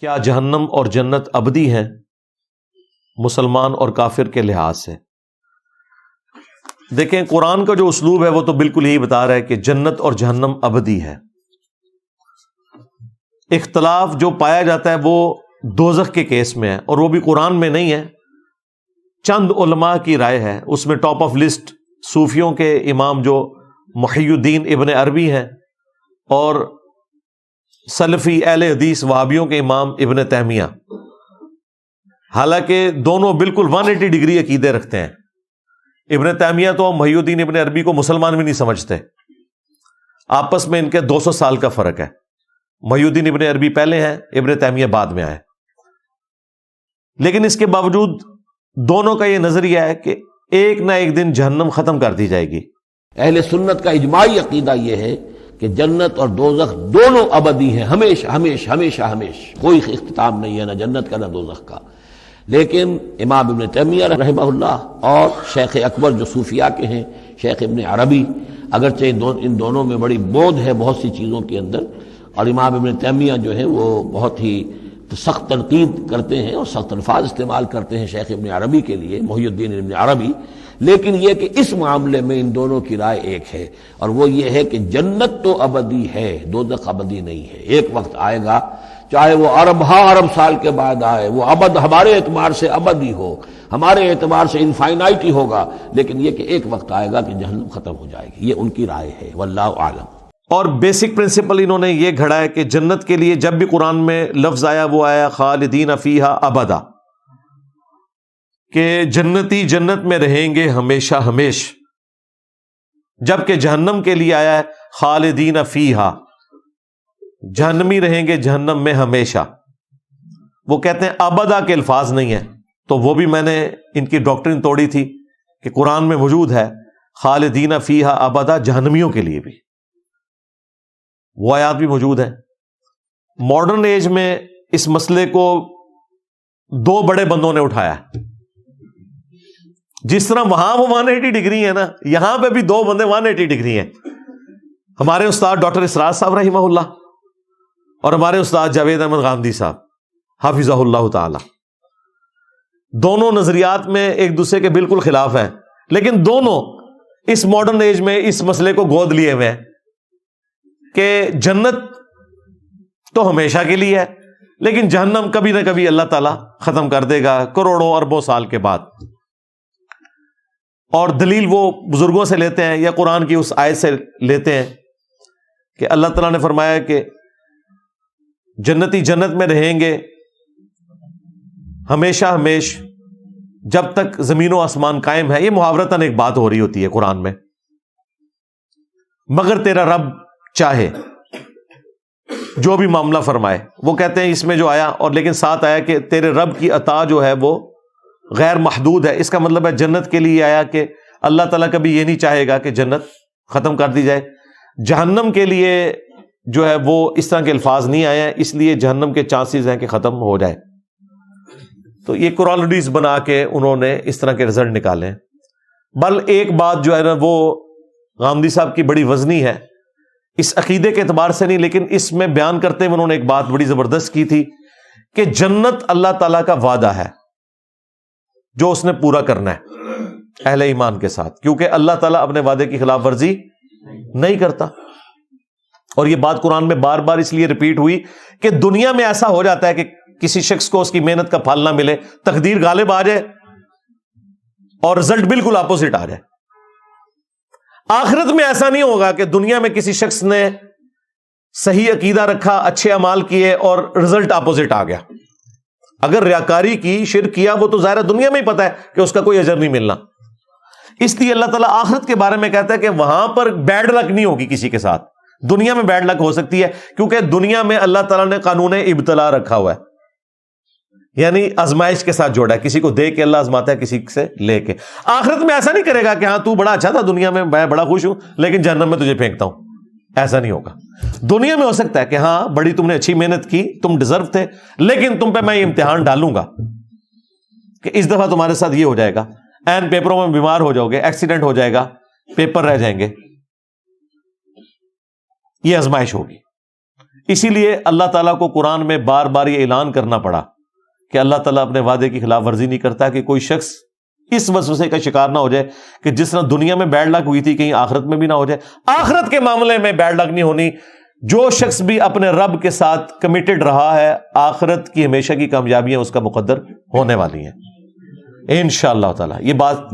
کیا جہنم اور جنت ابدی ہیں مسلمان اور کافر کے لحاظ سے؟ دیکھیں، قرآن کا جو اسلوب ہے وہ تو بالکل یہی بتا رہا ہے کہ جنت اور جہنم ابدی ہے۔ اختلاف جو پایا جاتا ہے وہ دوزخ کے کیس میں ہے، اور وہ بھی قرآن میں نہیں ہے، چند علماء کی رائے ہے۔ اس میں ٹاپ آف لسٹ صوفیوں کے امام جو محی الدین ابن عربی ہیں، اور سلفی اہل حدیث وہابیوں کے امام ابن تیمیہ۔ حالانکہ دونوں بالکل 180 ڈگری عقیدے رکھتے ہیں۔ ابن تیمیہ تو محی الدین ابن عربی کو مسلمان بھی نہیں سمجھتے، آپس میں ان کے 200 سال کا فرق ہے۔ محی الدین ابن عربی پہلے ہیں، ابن تیمیہ بعد میں آئے، لیکن اس کے باوجود دونوں کا یہ نظریہ ہے کہ ایک نہ ایک دن جہنم ختم کر دی جائے گی۔ اہل سنت کا اجماعی عقیدہ یہ ہے کہ جنت اور دوزخ دونوں ابدی ہیں، ہمیشہ ہمیشہ ہمیشہ ہمیشہ، کوئی اختتام نہیں ہے، نہ جنت کا نہ دوزخ کا۔ لیکن امام ابن تیمیہ رحمہ اللہ اور شیخ اکبر جو صوفیاء کے ہیں، شیخ ابن عربی، اگرچہ ان دونوں میں بڑی بود ہے بہت سی چیزوں کے اندر، اور امام ابن تیمیہ جو ہے وہ بہت ہی سخت تنقید کرتے ہیں اور سخت الفاظ استعمال کرتے ہیں شیخ ابن عربی کے لیے، محی الدین ابن عربی، لیکن یہ کہ اس معاملے میں ان دونوں کی رائے ایک ہے، اور وہ یہ ہے کہ جنت تو ابدی ہے، دوزخ ابدی نہیں ہے۔ ایک وقت آئے گا، چاہے وہ ارب سال کے بعد آئے، وہ ابد ہمارے اعتبار سے ابدی ہو، ہمارے اعتبار سے انفائنائٹی ہوگا، لیکن یہ کہ ایک وقت آئے گا کہ جہنم ختم ہو جائے گی۔ یہ ان کی رائے ہے، واللہ اعلم۔ اور بیسک پرنسپل انہوں نے یہ گھڑا ہے کہ جنت کے لیے جب بھی قرآن میں لفظ آیا وہ آیا خالدین فیہا ابدا، کہ جنتی جنت میں رہیں گے ہمیشہ ہمیش، جبکہ جہنم کے لیے آیا ہے خالدین فیہا، جہنمی رہیں گے جہنم میں ہمیشہ۔ وہ کہتے ہیں ابدا کے الفاظ نہیں ہیں، تو وہ بھی میں نے ان کی ڈاکٹرن توڑی تھی کہ قرآن میں موجود ہے خالدین فیہا ابدا، جہنمیوں کے لیے بھی وہ آیات بھی موجود ہے۔ ماڈرن ایج میں اس مسئلے کو دو بڑے بندوں نے اٹھایا، جس طرح وہاں وہ 180 ڈگری ہے نا، یہاں پہ بھی دو بندے 180 ڈگری ہیں، ہمارے استاد ڈاکٹر اسرار صاحب رحمہ اللہ اور ہمارے استاد جاوید احمد غامدی صاحب حافظہ اللہ تعالی۔ دونوں نظریات میں ایک دوسرے کے بالکل خلاف ہیں، لیکن دونوں اس ماڈرن ایج میں اس مسئلے کو گود لیے ہوئے ہیں کہ جنت تو ہمیشہ کے لیے ہے، لیکن جہنم کبھی نہ کبھی اللہ تعالیٰ ختم کر دے گا کروڑوں اربوں سال کے بعد۔ اور دلیل وہ بزرگوں سے لیتے ہیں یا قرآن کی اس آیت سے لیتے ہیں کہ اللہ تعالیٰ نے فرمایا کہ جنتی جنت میں رہیں گے ہمیشہ ہمیش جب تک زمین و آسمان قائم ہے۔ یہ محاورتاً ایک بات ہو رہی ہوتی ہے قرآن میں، مگر تیرا رب چاہے جو بھی معاملہ فرمائے۔ وہ کہتے ہیں اس میں جو آیا، اور لیکن ساتھ آیا کہ تیرے رب کی عطا جو ہے وہ غیر محدود ہے۔ اس کا مطلب ہے جنت کے لیے آیا کہ اللہ تعالیٰ کبھی یہ نہیں چاہے گا کہ جنت ختم کر دی جائے۔ جہنم کے لیے جو ہے وہ اس طرح کے الفاظ نہیں آئے ہیں، اس لیے جہنم کے چانسز ہیں کہ ختم ہو جائے۔ تو یہ کورالٹیز بنا کے انہوں نے اس طرح کے رزلٹ نکالے ہیں۔ بل ایک بات جو ہے نا وہ غامدی صاحب کی بڑی وزنی ہے، اس عقیدے کے اعتبار سے نہیں، لیکن اس میں بیان کرتے ہوئے انہوں نے ایک بات بڑی زبردست کی تھی کہ جنت اللہ تعالیٰ کا وعدہ ہے جو اس نے پورا کرنا ہے اہل ایمان کے ساتھ، کیونکہ اللہ تعالیٰ اپنے وعدے کی خلاف ورزی نہیں کرتا۔ اور یہ بات قرآن میں بار بار اس لیے ریپیٹ ہوئی کہ دنیا میں ایسا ہو جاتا ہے کہ کسی شخص کو اس کی محنت کا پھل نہ ملے، تقدیر غالب آ جائے اور رزلٹ بالکل اپوزٹ آ جائے۔ آخرت میں ایسا نہیں ہوگا کہ دنیا میں کسی شخص نے صحیح عقیدہ رکھا، اچھے اعمال کیے اور رزلٹ اپوزٹ آ گیا۔ اگر ریاکاری کی، شرک کیا، وہ تو ظاہر دنیا میں ہی پتا ہے کہ اس کا کوئی اجر نہیں ملنا۔ اس لیے اللہ تعالیٰ آخرت کے بارے میں کہتا ہے کہ وہاں پر بیڈ لک نہیں ہوگی کسی کے ساتھ۔ دنیا میں بیڈ لک ہو سکتی ہے، کیونکہ دنیا میں اللہ تعالیٰ نے قانون ابتلا رکھا ہوا ہے، یعنی آزمائش کے ساتھ جوڑا ہے، کسی کو دے کے اللہ آزماتا ہے، کسی سے لے کے۔ آخرت میں ایسا نہیں کرے گا کہ ہاں تو بڑا اچھا تھا دنیا میں، میں بڑا خوش ہوں، لیکن جہنم میں تجھے پھینکتا ہوں، ایسا نہیں ہوگا۔ دنیا میں ہو سکتا ہے کہ ہاں بڑی تم نے اچھی محنت کی، تم ڈیزرو تھے، لیکن تم پہ میں یہ امتحان ڈالوں گا کہ اس دفعہ تمہارے ساتھ یہ ہو جائے گا، این پیپروں میں بیمار ہو جاؤ گے، ایکسیڈنٹ ہو جائے گا، پیپر رہ جائیں گے، یہ آزمائش ہوگی۔ اسی لیے اللہ تعالیٰ کو قرآن میں بار بار یہ اعلان کرنا پڑا کہ اللہ تعالیٰ اپنے وعدے کی خلاف ورزی نہیں کرتا کہ کوئی شخص اس وسوسے کا شکار نہ ہو جائے کہ جس طرح دنیا میں بیڈ لک ہوئی تھی کہیں آخرت میں بھی نہ ہو جائے. آخرت کے معاملے میں بیڈ لک نہیں ہونی. جو شخص بھی اپنے رب کے ساتھ کمیٹڈ رہا ہے آخرت کی ہمیشہ کی کامیابیاں اس کا مقدر ہونے والی ہیں انشاءاللہ تعالی. یہ بات